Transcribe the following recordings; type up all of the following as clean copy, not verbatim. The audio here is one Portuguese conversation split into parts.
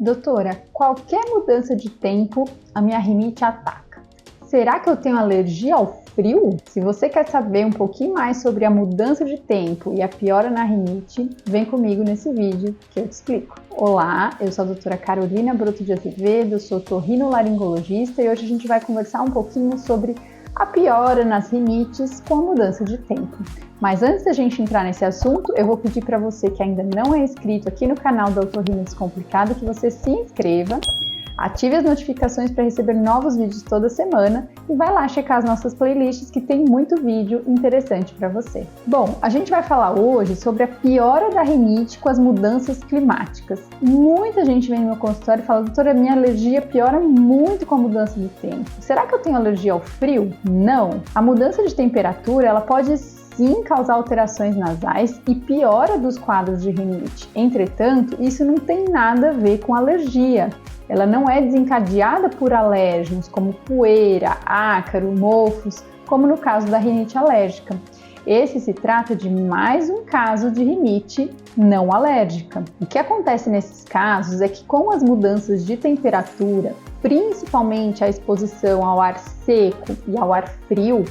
Doutora, qualquer mudança de tempo, a minha rinite ataca. Será que eu tenho alergia ao frio? Se você quer saber um pouquinho mais sobre a mudança de tempo e a piora na rinite, vem comigo nesse vídeo que eu te explico. Olá, eu sou a doutora Carolina Broto de Azevedo, sou otorrinolaringologista e hoje a gente vai conversar um pouquinho sobre a piora nas rinites com a mudança de tempo. Mas antes da gente entrar nesse assunto, eu vou pedir para você que ainda não é inscrito aqui no canal da Otorrino Descomplicado que você se inscreva, ative as notificações para receber novos vídeos toda semana e vai lá checar as nossas playlists que tem muito vídeo interessante para você. Bom, a gente vai falar hoje sobre a piora da rinite com as mudanças climáticas. Muita gente vem no meu consultório e fala: doutora, minha alergia piora muito com a mudança de tempo. Será que eu tenho alergia ao frio? Não. A mudança de temperatura, ela pode sim causar alterações nasais e piora dos quadros de rinite. Entretanto, isso não tem nada a ver com alergia. Ela não é desencadeada por alérgenos como poeira, ácaro, mofos, como no caso da rinite alérgica. Esse se trata de mais um caso de rinite não alérgica. O que acontece nesses casos é que com as mudanças de temperatura, principalmente a exposição ao ar seco e ao ar frio,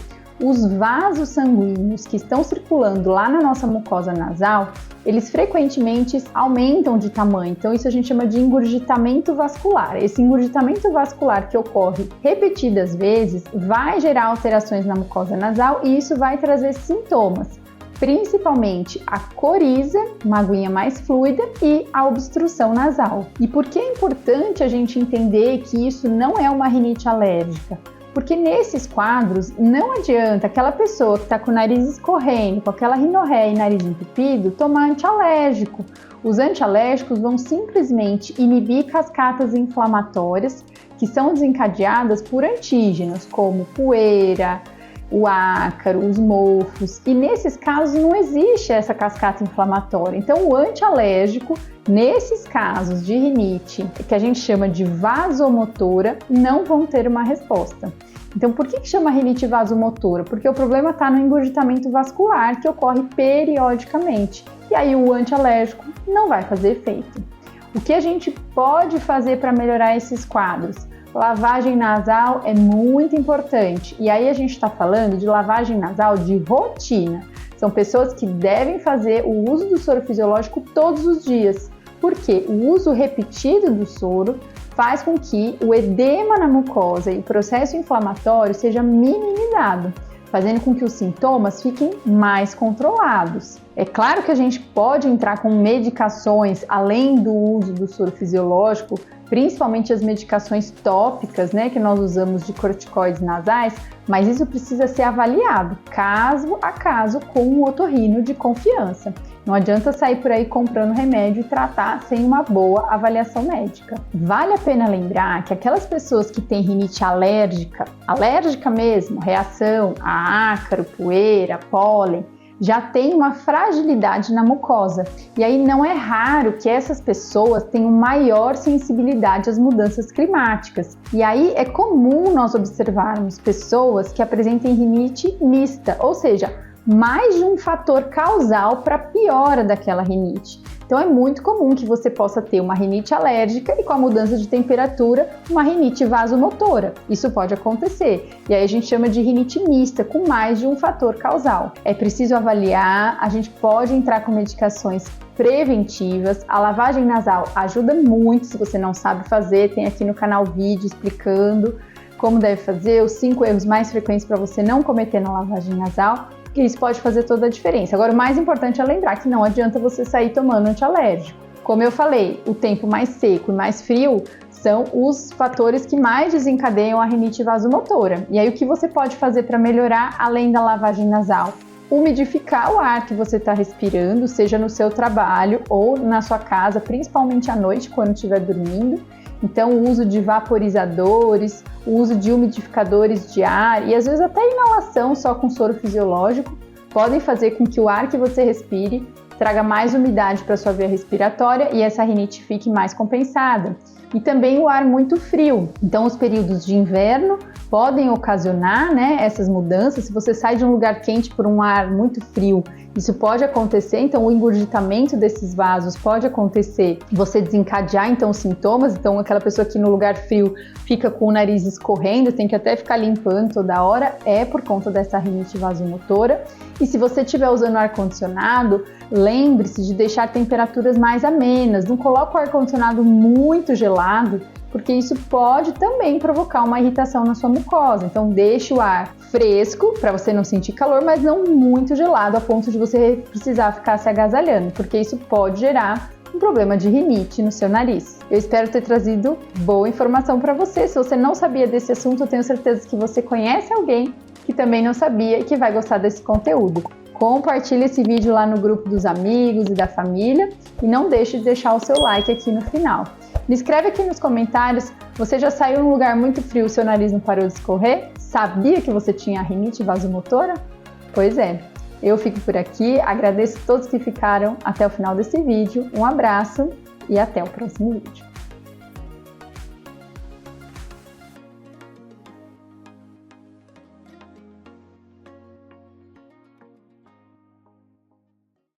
os vasos sanguíneos que estão circulando lá na nossa mucosa nasal, eles frequentemente aumentam de tamanho. Então isso a gente chama de engurgitamento vascular. Esse engurgitamento vascular que ocorre repetidas vezes vai gerar alterações na mucosa nasal e isso vai trazer sintomas, principalmente a coriza, uma aguinha mais fluida, e a obstrução nasal. E por que é importante a gente entender que isso não é uma rinite alérgica? Porque nesses quadros não adianta aquela pessoa que está com o nariz escorrendo, com aquela rinorreia e nariz entupido, tomar antialérgico. Os antialérgicos vão simplesmente inibir cascatas inflamatórias que são desencadeadas por antígenos, como poeira, o ácaro, os mofos, e nesses casos não existe essa cascata inflamatória. Então o antialérgico, nesses casos de rinite, que a gente chama de vasomotora, não vão ter uma resposta. Então por que chama rinite vasomotora? Porque o problema está no engurgitamento vascular que ocorre periodicamente, e aí o antialérgico não vai fazer efeito. O que a gente pode fazer para melhorar esses quadros? Lavagem nasal é muito importante, e aí a gente está falando de lavagem nasal de rotina. São pessoas que devem fazer o uso do soro fisiológico todos os dias, porque o uso repetido do soro faz com que o edema na mucosa e o processo inflamatório seja minimizado, fazendo com que os sintomas fiquem mais controlados. É claro que a gente pode entrar com medicações além do uso do soro fisiológico, principalmente as medicações tópicas, que nós usamos de corticoides nasais, mas isso precisa ser avaliado caso a caso com um otorrino de confiança. Não adianta sair por aí comprando remédio e tratar sem uma boa avaliação médica. Vale a pena lembrar que aquelas pessoas que têm rinite alérgica mesmo, reação a ácaro, poeira, pólen, já tem uma fragilidade na mucosa. E aí não é raro que essas pessoas tenham maior sensibilidade às mudanças climáticas. E aí é comum nós observarmos pessoas que apresentem rinite mista, ou seja, mais de um fator causal para a piora daquela rinite. Então é muito comum que você possa ter uma rinite alérgica e com a mudança de temperatura, uma rinite vasomotora. Isso pode acontecer. E aí a gente chama de rinite mista, com mais de um fator causal. É preciso avaliar, a gente pode entrar com medicações preventivas. A lavagem nasal ajuda muito, se você não sabe fazer, tem aqui no canal vídeo explicando como deve fazer, os 5 erros mais frequentes para você não cometer na lavagem nasal. E isso pode fazer toda a diferença. Agora, o mais importante é lembrar que não adianta você sair tomando antialérgico. Como eu falei, o tempo mais seco e mais frio são os fatores que mais desencadeiam a rinite vasomotora. E aí, o que você pode fazer para melhorar, além da lavagem nasal? Umidificar o ar que você está respirando, seja no seu trabalho ou na sua casa, principalmente à noite, quando estiver dormindo. Então, o uso de vaporizadores, o uso de umidificadores de ar e às vezes até inalação só com soro fisiológico podem fazer com que o ar que você respire traga mais umidade para a sua via respiratória e essa rinite fique mais compensada. E também o ar muito frio. Então, os períodos de inverno podem ocasionar essas mudanças. Se você sai de um lugar quente por um ar muito frio Isso pode acontecer, então o engurgitamento desses vasos pode acontecer, você desencadear então os sintomas, então aquela pessoa que no lugar frio fica com o nariz escorrendo, tem que até ficar limpando toda hora, é por conta dessa rinite vasomotora. E se você estiver usando ar-condicionado, lembre-se de deixar temperaturas mais amenas, não coloque o ar-condicionado muito gelado, porque isso pode também provocar uma irritação na sua mucosa. Então deixe o ar fresco para você não sentir calor, mas não muito gelado a ponto de você precisar ficar se agasalhando, porque isso pode gerar um problema de rinite no seu nariz. Eu espero ter trazido boa informação para você. Se você não sabia desse assunto, eu tenho certeza que você conhece alguém que também não sabia e que vai gostar desse conteúdo. Compartilhe esse vídeo lá no grupo dos amigos e da família e não deixe de deixar o seu like aqui no final. Me escreve aqui nos comentários, você já saiu num lugar muito frio e seu nariz não parou de escorrer? Sabia que você tinha rinite vasomotora? Pois é, eu fico por aqui, agradeço a todos que ficaram até o final desse vídeo, um abraço e até o próximo vídeo.